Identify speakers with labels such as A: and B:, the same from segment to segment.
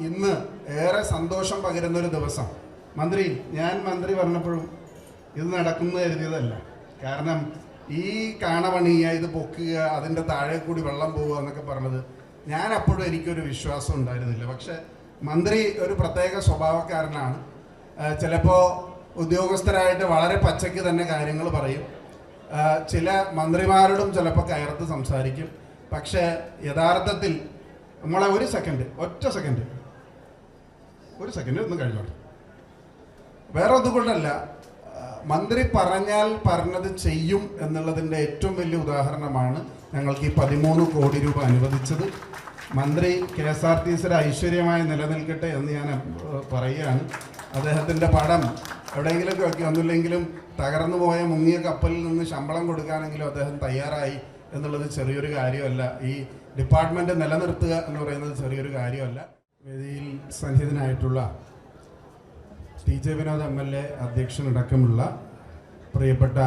A: ഇന്ന് ഏറെ സന്തോഷം പകരുന്നൊരു ദിവസം. മന്ത്രി പറഞ്ഞപ്പോഴും ഇത് നടക്കുന്നത് കരുതിയതല്ല. കാരണം ഈ കാണപണിയുക, ഇത് പൊക്കുക, അതിൻ്റെ താഴെ കൂടി വെള്ളം പോവുക എന്നൊക്കെ പറഞ്ഞത് ഞാൻ അപ്പോഴും എനിക്കൊരു വിശ്വാസം ഉണ്ടായിരുന്നില്ല. പക്ഷെ മന്ത്രി ഒരു പ്രത്യേക സ്വഭാവക്കാരനാണ്. ചിലപ്പോൾ ഉദ്യോഗസ്ഥരായിട്ട് വളരെ പച്ചയ്ക്ക് തന്നെ കാര്യങ്ങൾ പറയും. ചില മന്ത്രിമാരോടും ചിലപ്പോൾ കയർത്ത് സംസാരിക്കും. പക്ഷേ യഥാർത്ഥത്തിൽ നമ്മളെ ഒറ്റ സെക്കൻഡ് ഒന്ന് കഴിഞ്ഞോട്ടെ. വേറെ ഒന്നുകൊണ്ടല്ല, മന്ത്രി പറഞ്ഞത് ചെയ്യും എന്നുള്ളതിൻ്റെ ഏറ്റവും വലിയ ഉദാഹരണമാണ് ഞങ്ങൾക്ക് ഈ 13 കോടി രൂപ അനുവദിച്ചത്. മന്ത്രി KSRTCയുടെ ഐശ്വര്യമായി നിലനിൽക്കട്ടെ എന്ന് ഞാൻ പറയുകയാണ്. അദ്ദേഹത്തിൻ്റെ പടം എവിടെയെങ്കിലുമൊക്കെ വയ്ക്കും. ഒന്നുമില്ലെങ്കിലും തകർന്നു പോയ മുങ്ങിയ കപ്പലിൽ നിന്ന് ശമ്പളം കൊടുക്കാനെങ്കിലും അദ്ദേഹം തയ്യാറായി എന്നുള്ളത് ചെറിയൊരു കാര്യമല്ല. ഈ ഡിപ്പാർട്ട്മെൻറ്റ് നിലനിർത്തുക എന്ന് പറയുന്നത് ചെറിയൊരു കാര്യമല്ല. വേദിയിൽ സന്നിഹിതനായിട്ടുള്ള TJ വിനോദ് MLA അധ്യക്ഷനടക്കമുള്ള പ്രിയപ്പെട്ട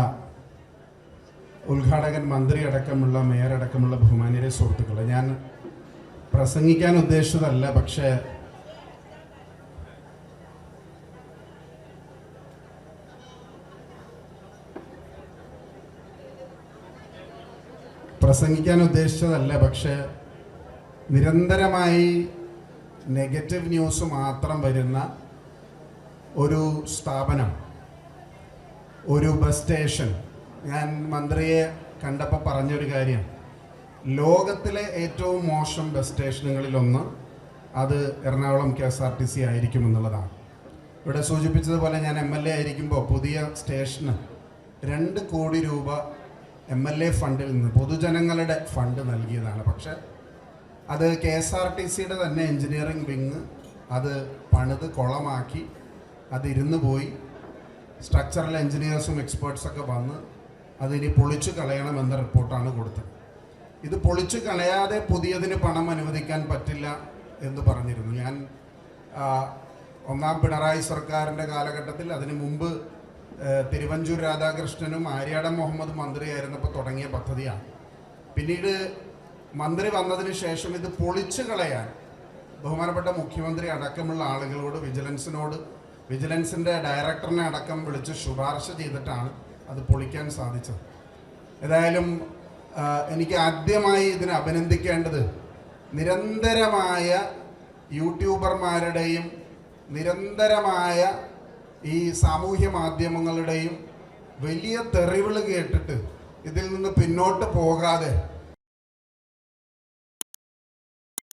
A: ഉദ്ഘാടകൻ, മന്ത്രി അടക്കമുള്ള, മേയർ അടക്കമുള്ള ബഹുമാന്യരെ സുഹൃത്തുക്കളെ, ഞാൻ പ്രസംഗിക്കാൻ ഉദ്ദേശിച്ചതല്ല. പക്ഷേ നിരന്തരമായി നെഗറ്റീവ് ന്യൂസ് മാത്രം വരുന്ന ഒരു സ്ഥാപനം, ഒരു ബസ് സ്റ്റേഷൻ. ഞാൻ മന്ത്രിയെ കണ്ടപ്പോൾ പറഞ്ഞൊരു കാര്യം, ലോകത്തിലെ ഏറ്റവും മോശം ബസ് സ്റ്റേഷനുകളിലൊന്ന് അത് എറണാകുളം KSRTC ആയിരിക്കുമെന്നുള്ളതാണ്. ഇവിടെ സൂചിപ്പിച്ചതുപോലെ ഞാൻ MLA ആയിരിക്കുമ്പോൾ പുതിയ സ്റ്റേഷന് 2 കോടി രൂപ MLA ഫണ്ടിൽ നിന്ന്, പൊതുജനങ്ങളുടെ ഫണ്ട് നൽകിയതാണ്. പക്ഷെ അത് KSRTCയുടെ തന്നെ എഞ്ചിനീയറിംഗ് വിങ് അത് പണിത് കുളമാക്കി, അതിരുന്ന് പോയി. സ്ട്രക്ചറൽ എഞ്ചിനീയേഴ്സും എക്സ്പേർട്സൊക്കെ വന്ന് അതിനി പൊളിച്ചു കളയണമെന്ന റിപ്പോർട്ടാണ് കൊടുത്തത്. ഇത് പൊളിച്ചു കളയാതെ പുതിയതിന് പണം അനുവദിക്കാൻ പറ്റില്ല എന്ന് പറഞ്ഞിരുന്നു. ഞാൻ 1ാം പിണറായി സർക്കാരിൻ്റെ കാലഘട്ടത്തിൽ, അതിനു മുമ്പ് തിരുവഞ്ചൂർ രാധാകൃഷ്ണനും ആര്യാടൻ മുഹമ്മദ് മന്ത്രിയായിരുന്നപ്പോൾ തുടങ്ങിയ പദ്ധതിയാണ്. പിന്നീട് മന്ത്രി വന്നതിന് ശേഷം ഇത് പൊളിച്ചു കളയാൻ ബഹുമാനപ്പെട്ട മുഖ്യമന്ത്രി അടക്കമുള്ള ആളുകളോട്, വിജിലൻസിൻ്റെ ഡയറക്ടറിനെ അടക്കം വിളിച്ച് ശുപാർശ ചെയ്തിട്ടാണ് അത് പൊളിക്കാൻ സാധിച്ചത്. ഏതായാലും എനിക്ക് ആദ്യമായി ഇതിനെ അഭിനന്ദിക്കേണ്ടത് നിരന്തരമായ യൂട്യൂബർമാരുടെയും നിരന്തരമായ ഈ സാമൂഹ്യ മാധ്യമങ്ങളുടെയും വലിയ തെറിവിള് കേട്ടിട്ട് ഇതിൽ നിന്ന് പിന്നോട്ട് പോകാതെ